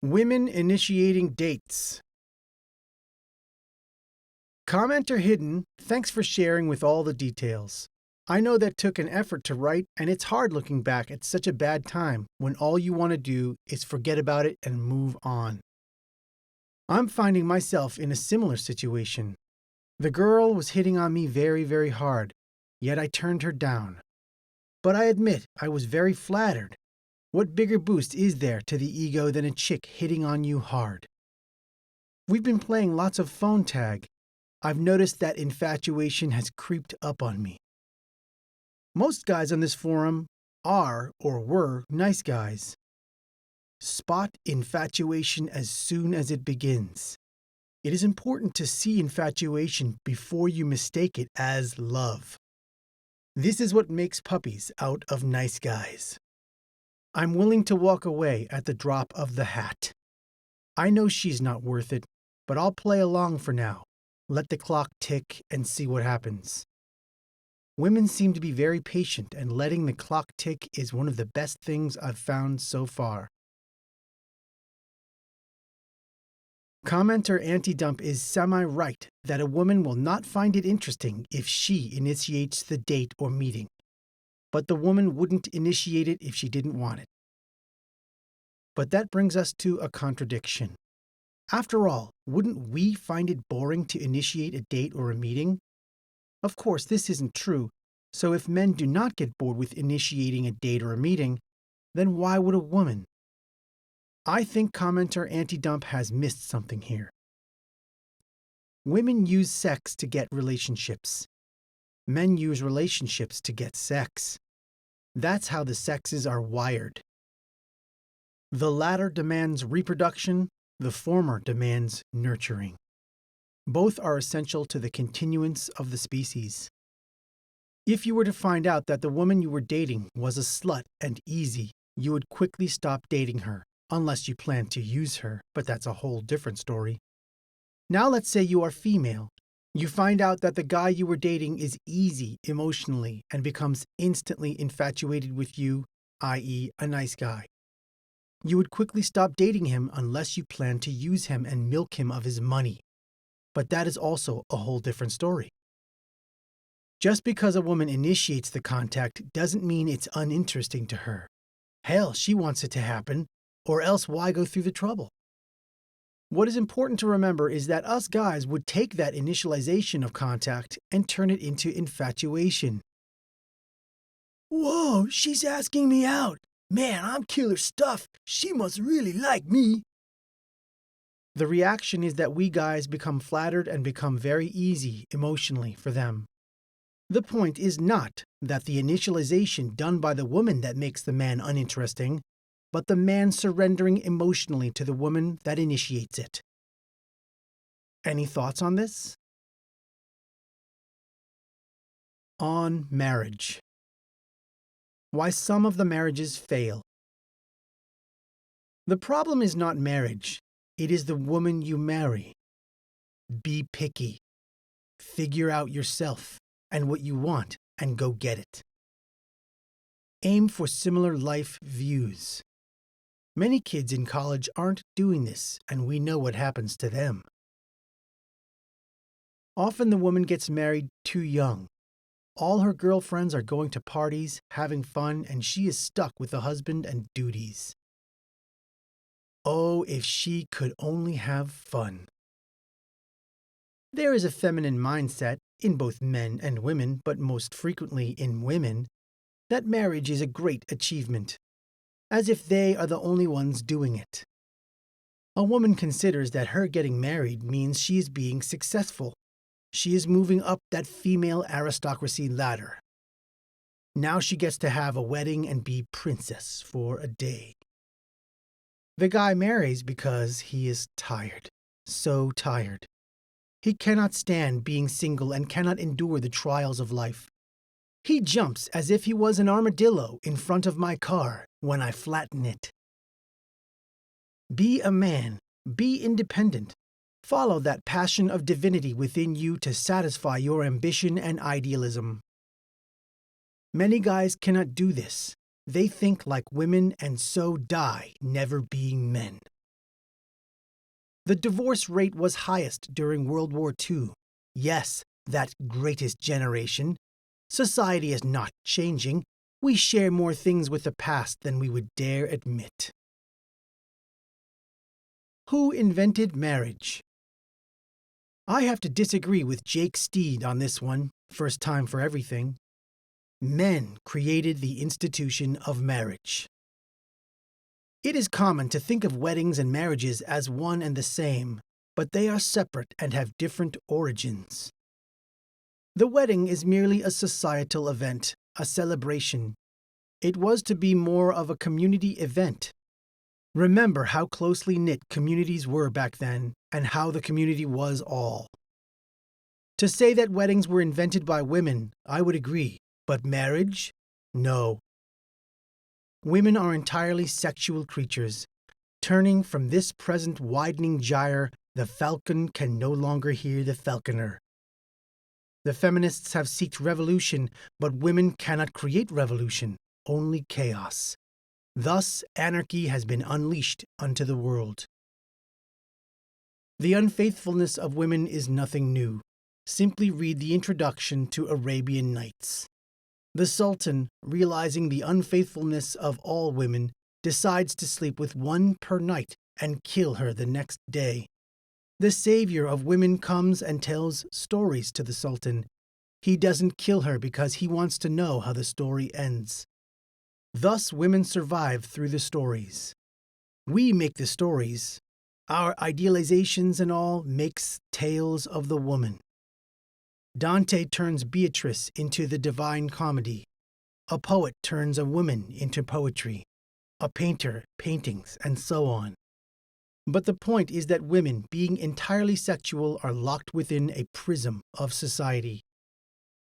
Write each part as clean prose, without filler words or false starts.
Women initiating dates. Commenter hidden, thanks for sharing with all the details. I know that took an effort to write, and it's hard looking back at such a bad time when all you want to do is forget about it and move on. I'm finding myself in a similar situation. The girl was hitting on me very, very hard, yet I turned her down. But I admit I was very flattered. What bigger boost is there to the ego than a chick hitting on you hard? We've been playing lots of phone tag. I've noticed that infatuation has creeped up on me. Most guys on this forum are or were nice guys. Spot infatuation as soon as it begins. It is important to see infatuation before you mistake it as love. This is what makes puppies out of nice guys. I'm willing to walk away at the drop of the hat. I know she's not worth it, but I'll play along for now. Let the clock tick and see what happens. Women seem to be very patient, and letting the clock tick is one of the best things I've found so far. Commenter anti-dump is semi-right that a woman will not find it interesting if she initiates the date or meeting, but the woman wouldn't initiate it if she didn't want it. But that brings us to a contradiction. After all, wouldn't we find it boring to initiate a date or a meeting? Of course, this isn't true, so if men do not get bored with initiating a date or a meeting, then why would a woman? I think commenter anti-dump has missed something here. Women use sex to get relationships. Men use relationships to get sex. That's how the sexes are wired. The latter demands reproduction, the former demands nurturing. Both are essential to the continuance of the species. If you were to find out that the woman you were dating was a slut and easy, you would quickly stop dating her, unless you plan to use her, but that's a whole different story. Now let's say you are female. You find out that the guy you were dating is easy emotionally and becomes instantly infatuated with you, i.e., a nice guy. You would quickly stop dating him unless you plan to use him and milk him of his money. But that is also a whole different story. Just because a woman initiates the contact doesn't mean it's uninteresting to her. Hell, she wants it to happen, or else why go through the trouble? What is important to remember is that us guys would take that initialization of contact and turn it into infatuation. Whoa, she's asking me out. Man, I'm killer stuff. She must really like me. The reaction is that we guys become flattered and become very easy emotionally for them. The point is not that the initialization done by the woman that makes the man uninteresting, but the man surrendering emotionally to the woman that initiates it. Any thoughts on this? On marriage. Why some of the marriages fail. The problem is not marriage. It is the woman you marry. Be picky. Figure out yourself and what you want and go get it. Aim for similar life views. Many kids in college aren't doing this, and we know what happens to them. Often the woman gets married too young. All her girlfriends are going to parties, having fun, and she is stuck with the husband and duties. Oh, if she could only have fun. There is a feminine mindset, in both men and women, but most frequently in women, that marriage is a great achievement, as if they are the only ones doing it. A woman considers that her getting married means she is being successful. She is moving up that female aristocracy ladder. Now she gets to have a wedding and be princess for a day. The guy marries because he is tired, so tired. He cannot stand being single and cannot endure the trials of life. He jumps as if he was an armadillo in front of my car when I flatten it. Be a man. Be independent. Follow that passion of divinity within you to satisfy your ambition and idealism. Many guys cannot do this. They think like women and so die never being men. The divorce rate was highest during World War II. Yes, that greatest generation. Society is not changing. We share more things with the past than we would dare admit. Who invented marriage? I have to disagree with Jake Steed on this one, first time for everything. Men created the institution of marriage. It is common to think of weddings and marriages as one and the same, but they are separate and have different origins. The wedding is merely a societal event, a celebration. It was to be more of a community event. Remember how closely knit communities were back then, and how the community was all. To say that weddings were invented by women, I would agree, but marriage? No. Women are entirely sexual creatures. Turning from this present widening gyre, the falcon can no longer hear the falconer. The feminists have sought revolution, but women cannot create revolution, only chaos. Thus, anarchy has been unleashed unto the world. The unfaithfulness of women is nothing new. Simply read the introduction to Arabian Nights. The Sultan, realizing the unfaithfulness of all women, decides to sleep with one per night and kill her the next day. The savior of women comes and tells stories to the Sultan. He doesn't kill her because he wants to know how the story ends. Thus women survive through the stories. We make the stories. Our idealizations and all makes tales of the woman. Dante turns Beatrice into the Divine Comedy. A poet turns a woman into poetry. A painter, paintings, and so on. But the point is that women, being entirely sexual, are locked within a prism of society.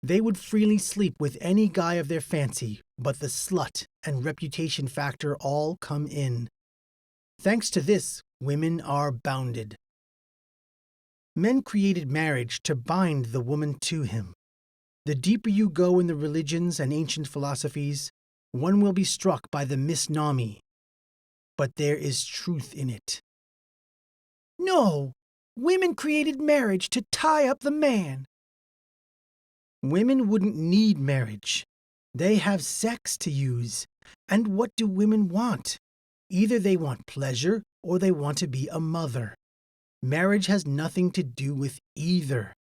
They would freely sleep with any guy of their fancy, but the slut and reputation factor all come in. Thanks to this, women are bounded. Men created marriage to bind the woman to him. The deeper you go in the religions and ancient philosophies, one will be struck by the misnomer. But there is truth in it. No, women created marriage to tie up the man. Women wouldn't need marriage. They have sex to use. And what do women want? Either they want pleasure or they want to be a mother. Marriage has nothing to do with either.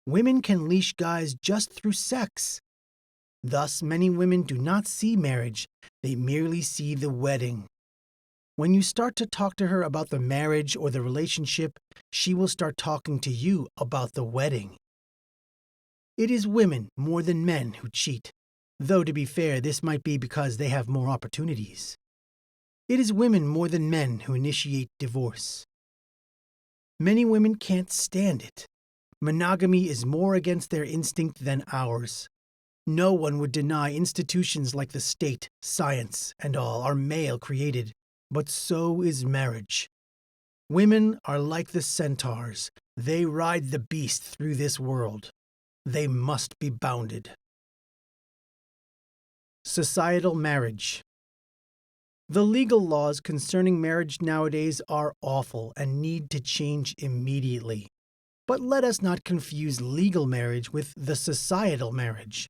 Women can leash guys just through sex. Thus, many women do not see marriage, they merely see the wedding. When you start to talk to her about the marriage or the relationship, she will start talking to you about the wedding. It is women more than men who cheat, though to be fair, this might be because they have more opportunities. It is women more than men who initiate divorce. Many women can't stand it. Monogamy is more against their instinct than ours. No one would deny institutions like the state, science, and all are male-created, but so is marriage. Women are like the centaurs. They ride the beast through this world. They must be bounded. Societal marriage. The legal laws concerning marriage nowadays are awful and need to change immediately. But let us not confuse legal marriage with the societal marriage.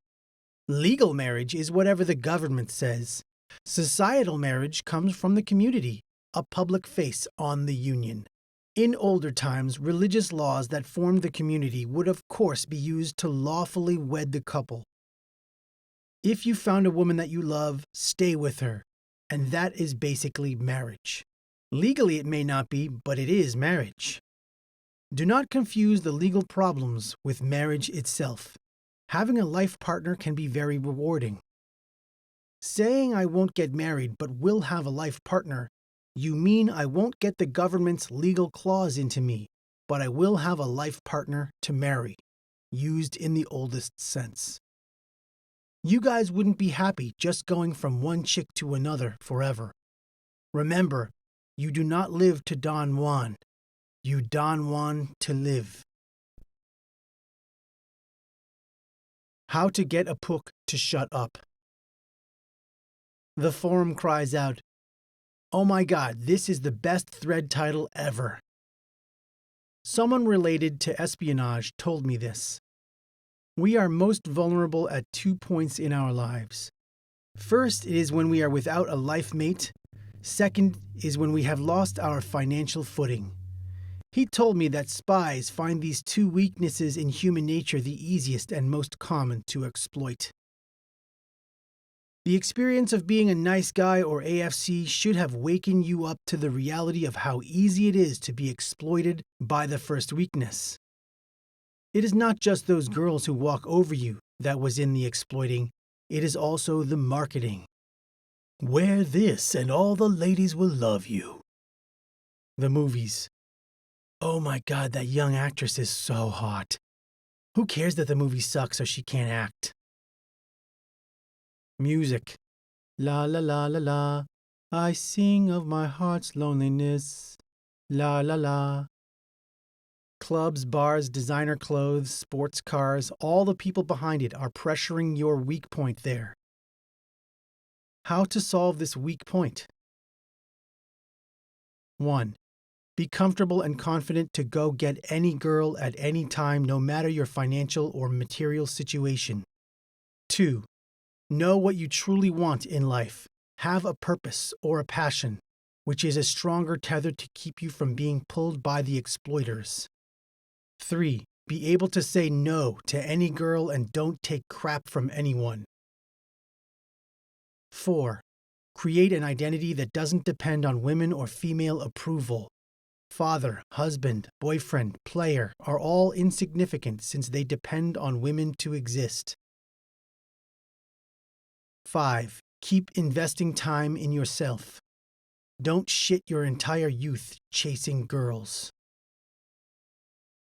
Legal marriage is whatever the government says. Societal marriage comes from the community, a public face on the union. In older times, religious laws that formed the community would of course be used to lawfully wed the couple. If you found a woman that you love, stay with her. And that is basically marriage. Legally it may not be, but it is marriage. Do not confuse the legal problems with marriage itself. Having a life partner can be very rewarding. Saying I won't get married but will have a life partner, you mean I won't get the government's legal clause into me, but I will have a life partner to marry, used in the oldest sense. You guys wouldn't be happy just going from one chick to another forever. Remember, you do not live to Don Juan. You Don Juan to live. How to get a Pook to shut up. The forum cries out, "Oh my God, this is the best thread title ever. Someone related to espionage told me this. We are most vulnerable at 2 points in our lives. First is when we are without a life mate. Second is when we have lost our financial footing. He told me that spies find these two weaknesses in human nature the easiest and most common to exploit. The experience of being a nice guy or AFC should have wakened you up to the reality of how easy it is to be exploited by the first weakness. It is not just those girls who walk over you that was in the exploiting, it is also the marketing. Wear this and all the ladies will love you. The movies. Oh my God, that young actress is so hot. Who cares that the movie sucks so she can't act? Music. La la la la la. I sing of my heart's loneliness. La la la. Clubs, bars, designer clothes, sports cars, all the people behind it are pressuring your weak point there. How to solve this weak point? 1. Be comfortable and confident to go get any girl at any time, no matter your financial or material situation. 2. Know what you truly want in life. Have a purpose or a passion, which is a stronger tether to keep you from being pulled by the exploiters. 3. Be able to say no to any girl and don't take crap from anyone. 4. Create an identity that doesn't depend on women or female approval. Father, husband, boyfriend, player are all insignificant since they depend on women to exist. 5. Keep investing time in yourself. Don't shit your entire youth chasing girls.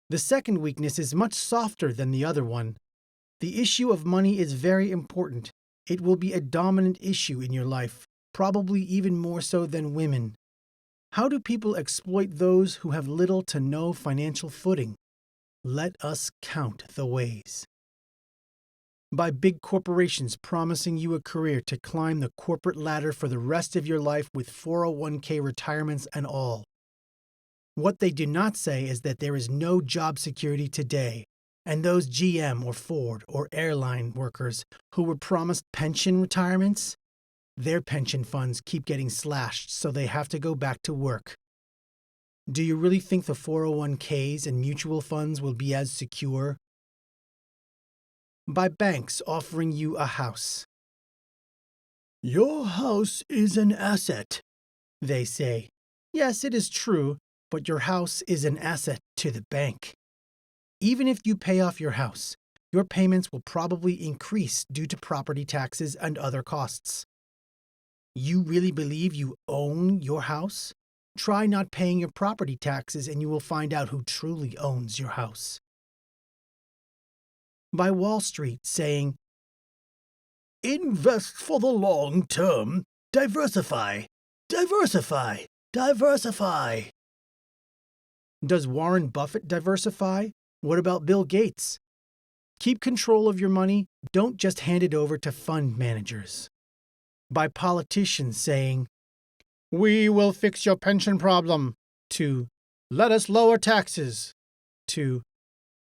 The second weakness is much softer than the other one. The issue of money is very important. It will be a dominant issue in your life, probably even more so than women. How do people exploit those who have little to no financial footing? Let us count the ways. By big corporations promising you a career to climb the corporate ladder for the rest of your life with 401k retirements and all. What they do not say is that there is no job security today, and those GM or Ford or airline workers who were promised pension retirements, their pension funds keep getting slashed, so they have to go back to work. Do you really think the 401ks and mutual funds will be as secure? By banks offering you a house. Your house is an asset, they say. Yes, it is true, but your house is an asset to the bank. Even if you pay off your house, your payments will probably increase due to property taxes and other costs. You really believe you own your house? Try not paying your property taxes and you will find out who truly owns your house. By Wall Street saying, invest for the long term, diversify, diversify, diversify. Does Warren Buffett diversify? What about Bill Gates? Keep control of your money, don't just hand it over to fund managers. By politicians saying, we will fix your pension problem, to let us lower taxes, to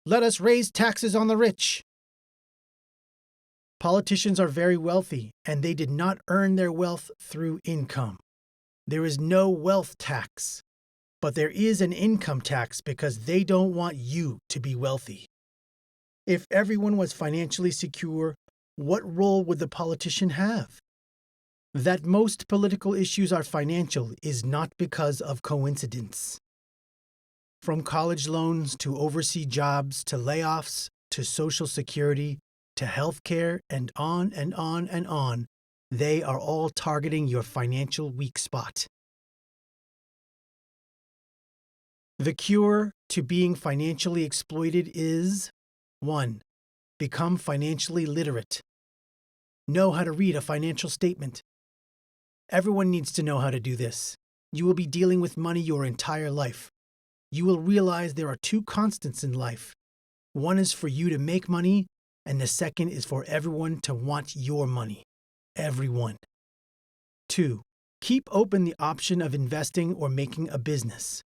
let us raise taxes on the rich. Politicians are very wealthy, and they did not earn their wealth through income. There is no wealth tax, but there is an income tax because they don't want you to be wealthy. If everyone was financially secure, what role would the politician have? That most political issues are financial is not because of coincidence. From college loans to overseas jobs to layoffs to Social Security to healthcare and on and on and on, they are all targeting your financial weak spot. The cure to being financially exploited is 1. Become financially literate. Know how to read a financial statement. Everyone needs to know how to do this. You will be dealing with money your entire life. You will realize there are two constants in life. One is for you to make money, and the second is for everyone to want your money. Everyone. 2. Keep open the option of investing or making a business.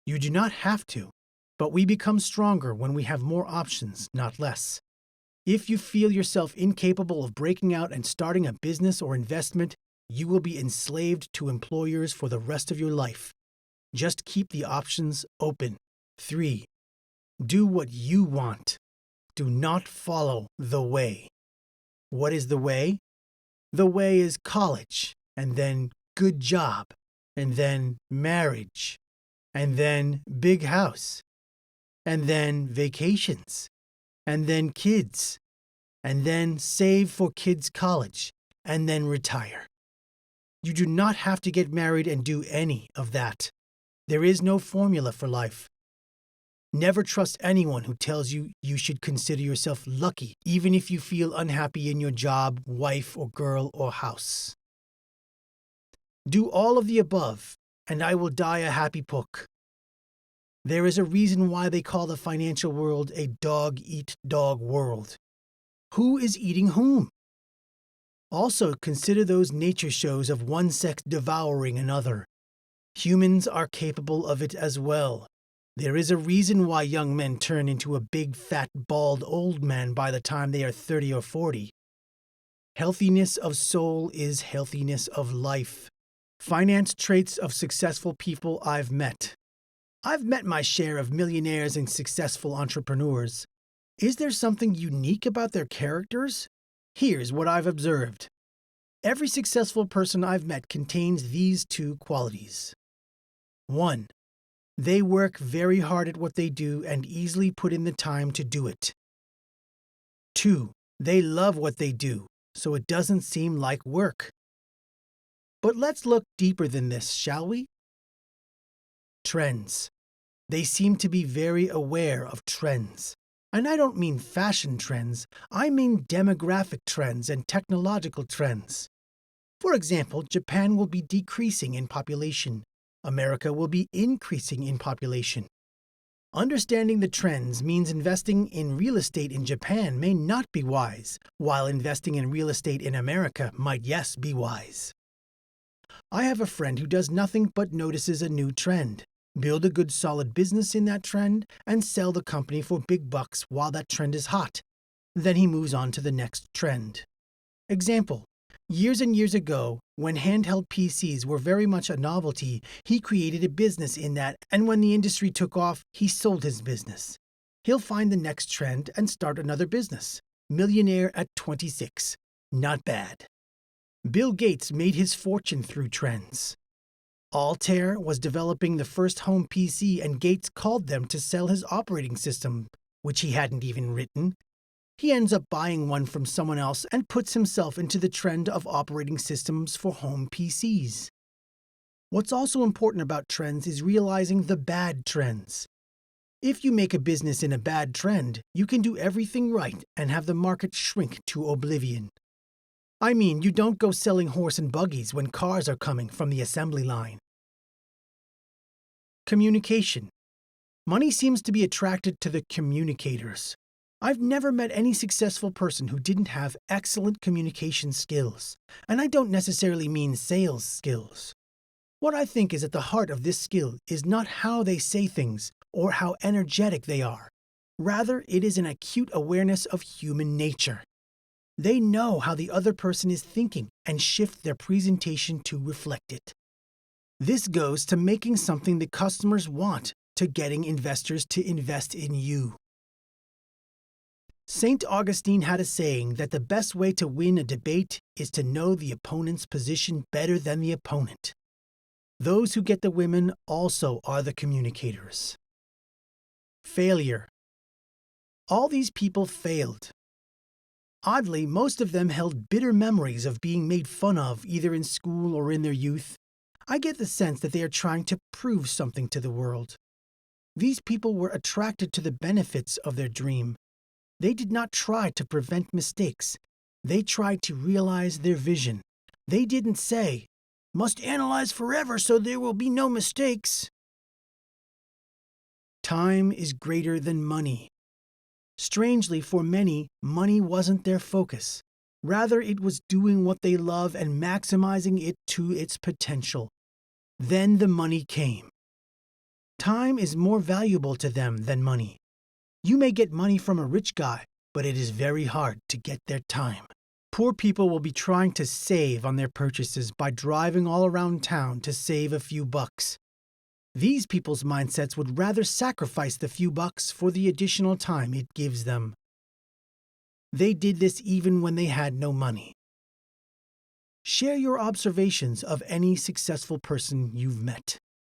You do not have to. But we become stronger when we have more options, not less. If you feel yourself incapable of breaking out and starting a business or investment, you will be enslaved to employers for the rest of your life. Just keep the options open. 3. Do what you want. Do not follow the way. What is the way? The way is college, and then good job, and then marriage, and then big house, and then vacations, and then kids, and then save for kids' college, and then retire. You do not have to get married and do any of that. There is no formula for life. Never trust anyone who tells you you should consider yourself lucky, even if you feel unhappy in your job, wife, or girl, or house. Do all of the above, and I will die a happy Pook. There is a reason why they call the financial world a dog-eat-dog world. Who is eating whom? Also, consider those nature shows of one sex devouring another. Humans are capable of it as well. There is a reason why young men turn into a big, fat, bald old man by the time they are 30 or 40. Healthiness of soul is healthiness of life. Finance traits of successful people I've met. I've met my share of millionaires and successful entrepreneurs. Is there something unique about their characters? Here's what I've observed. Every successful person I've met contains these 2 qualities. 1. They work very hard at what they do and easily put in the time to do it. 2. They love what they do, so it doesn't seem like work. But let's look deeper than this, shall we? Trends. They seem to be very aware of trends. And I don't mean fashion trends, I mean demographic trends and technological trends. For example, Japan will be decreasing in population. America will be increasing in population. Understanding the trends means investing in real estate in Japan may not be wise, while investing in real estate in America might, yes, be wise. I have a friend who does nothing but notices a new trend, build a good solid business in that trend, and sell the company for big bucks while that trend is hot. Then he moves on to the next trend. Example. Years and years ago, when handheld PCs were very much a novelty, he created a business in that, and when the industry took off, he sold his business. He'll find the next trend and start another business. Millionaire at 26. Not bad. Bill Gates made his fortune through trends. Altair was developing the first home PC, and Gates called them to sell his operating system, which he hadn't even written. He ends up buying one from someone else and puts himself into the trend of operating systems for home PCs. What's also important about trends is realizing the bad trends. If you make a business in a bad trend, you can do everything right and have the market shrink to oblivion. I mean, you don't go selling horse and buggies when cars are coming from the assembly line. Communication. Money seems to be attracted to the communicators. I've never met any successful person who didn't have excellent communication skills, and I don't necessarily mean sales skills. What I think is at the heart of this skill is not how they say things or how energetic they are. Rather, it is an acute awareness of human nature. They know how the other person is thinking and shift their presentation to reflect it. This goes to making something the customers want, to getting investors to invest in you. St. Augustine had a saying that the best way to win a debate is to know the opponent's position better than the opponent. Those who get the women also are the communicators. Failure. All these people failed. Oddly, most of them held bitter memories of being made fun of either in school or in their youth. I get the sense that they are trying to prove something to the world. These people were attracted to the benefits of their dream. They did not try to prevent mistakes. They tried to realize their vision. They didn't say, "Must analyze forever so there will be no mistakes." Time is greater than money. Strangely, for many, money wasn't their focus. Rather, it was doing what they love and maximizing it to its potential. Then the money came. Time is more valuable to them than money. You may get money from a rich guy, but it is very hard to get their time. Poor people will be trying to save on their purchases by driving all around town to save a few bucks. These people's mindsets would rather sacrifice the few bucks for the additional time it gives them. They did this even when they had no money. Share your observations of any successful person you've met.